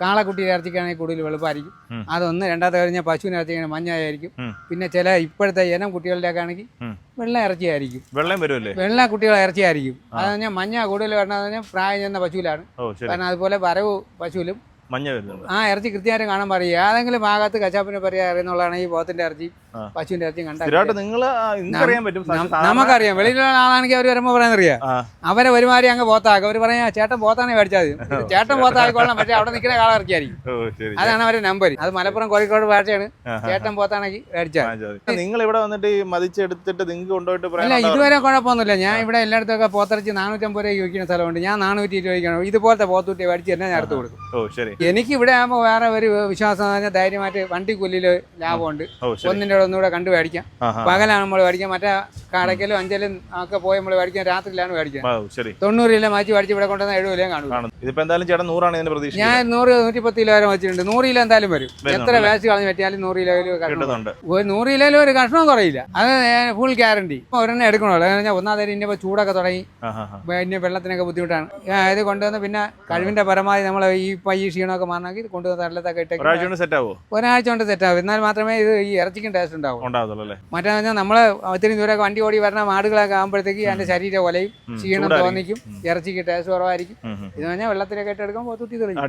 കാളക്കുട്ടിയുടെ ഇറച്ചിക്കാണെങ്കിൽ കൂടുതൽ വെളുപ്പായിരിക്കും. അതൊന്ന്. രണ്ടാമത്തെ കഴിഞ്ഞാൽ പശുവിന് ഇറച്ചിക്കാണെങ്കിൽ മഞ്ഞയായിരിക്കും. പിന്നെ ചില ഇപ്പോഴത്തെ ഇനം കുട്ടികളുടെയൊക്കെ ആണെങ്കിൽ വെള്ള ഇറച്ചിയായിരിക്കും. വെള്ള കുട്ടികളെ ഇറച്ചിയായിരിക്കും. അത് പറഞ്ഞാൽ മഞ്ഞ കൂടുതൽ വരണമെന്ന് പറഞ്ഞാൽ പ്രായം ചെന്ന പശുവിലാണ്. കാരണം അതുപോലെ വരവ് പശുവിലും ഇറച്ചി കൃത്യമായിട്ട് കാണാൻ പറയും. ഏതെങ്കിലും ഭാഗത്ത് കച്ചാപ്പിനെ പറയാ അറിയുന്നുള്ളതാണ് ഈ പോത്തിന്റെ ഇറച്ചി പശുവിന്റെ ഇറച്ചി കണ്ടാൽ നമുക്കറിയാം. വെളിയിലുള്ള ആളാണെങ്കിൽ അവർ വരുമ്പോൾ പറയാനറിയാം. അവരെ ഒരുമാതിരി അങ്ങ് പോത്താക്കും. അവർ പറയാ ചേട്ടൻ പോത്താനെ മേടിച്ചാൽ മതി, ചേട്ടൻ പോത്തായിക്കോളാം, പക്ഷേ അവിടെ നിൽക്കുന്ന കാള ഇറച്ചിയായിരിക്കും. അതാണ് അവരുടെ നമ്പർ. അത് മലപ്പുറം കോഴിക്കോട് ഭാഷയാണ്. ചേട്ടൻ പോത്താണെങ്കിൽ മേടിച്ചാൽ. നിങ്ങൾ ഇവിടെ വന്നിട്ട് മതിച്ചെടുത്തിട്ട് നിങ്ങൾക്ക് കൊണ്ടുപോയിട്ട് അല്ല, ഇതുവരെ കുഴപ്പമൊന്നുമില്ല. ഞാൻ ഇവിടെ എല്ലായിടത്തൊക്കെ പോത്തിറച്ചി 450 രൂപ വിൽക്കുന്ന സ്ഥലമുണ്ട്. ഞാൻ 420 രൂപയ്ക്കാണ് ഇതുപോലത്തെ പോത്തുകുട്ടി മേടിച്ച് തന്നെ ഞാൻ എടുത്ത് കൊടുക്കും. എനിക്ക് ഇവിടെ ആകുമ്പോൾ വേറെ ഒരു വിശ്വാസം പറഞ്ഞാൽ ധൈര്യമായിട്ട് വണ്ടി കൂലിയില് ലാഭമുണ്ട്. ഒന്നിൻ്റെ ഒന്നുകൂടെ കണ്ടു മേടിക്കാം. പകലാണ് നമ്മൾ മേടിക്കാം. മറ്റേ കടയ്ക്കലും അഞ്ചലും ഒക്കെ പോയി നമ്മൾ മേടിക്കാം. രാത്രിയിലാണ് മേടിക്കാം. 90 കിലോ മാറ്റി മേടിച്ച് ഇവിടെ കൊണ്ടുവന്ന 70 കിലോ കാണും. ഞാൻ 100 110 കിലോ വരെ വെച്ചിട്ടുണ്ട്. 100 കിലോ എന്തായാലും വരും. എത്ര വേസ്റ്റ് കളഞ്ഞ് പറ്റിയാലും 100 കിലോയിൽ കിട്ടുന്നുണ്ട്. 100 കിലോയിൽ ഒരു കഷ്ണം കുറയില്ല. അത് ഫുൾ ഗ്യാരണ്ടി. ഒരെണ്ണം എടുക്കണമല്ലോ. ഒന്നാമത് ഇനിയിപ്പോൾ ചൂടൊക്കെ തുടങ്ങി, പിന്നെ വെള്ളത്തിനൊക്കെ ബുദ്ധിമുട്ടാണ്. ഇത് കൊണ്ടുവന്ന് പിന്നെ കഴിവിന്റെ പരമായി നമ്മൾ ഈ ക്ഷീണമൊക്കെ മാറണമെങ്കിൽ കൊണ്ടുവന്ന് തള്ളത്തൊക്കെ ഇട്ടേക്ക് ഒരാഴ്ച കൊണ്ട് സെറ്റാവും. എന്നാൽ മാത്രമേ ഇത് ഈ ഇറച്ചിക്കും ടേസ്റ്റ് ഉണ്ടാവും. മറ്റേ പറഞ്ഞാൽ നമ്മള് ഒത്തിരി ദൂരമൊക്കെ വണ്ടി ഓടി വരുന്ന മാടുകളൊക്കെ ആകുമ്പോഴത്തേക്ക് അതിന്റെ ശരീരം കൊലയും ക്ഷീണം തോന്നിക്കും. ഇറച്ചിക്ക് ടേസ്റ്റ് കുറവായിരിക്കും. ഇത് പറഞ്ഞാൽ വെള്ളത്തിലൊക്കെ ഇട്ടെടുക്കുമ്പോൾ ഒത്തുത്തി തെളിയും.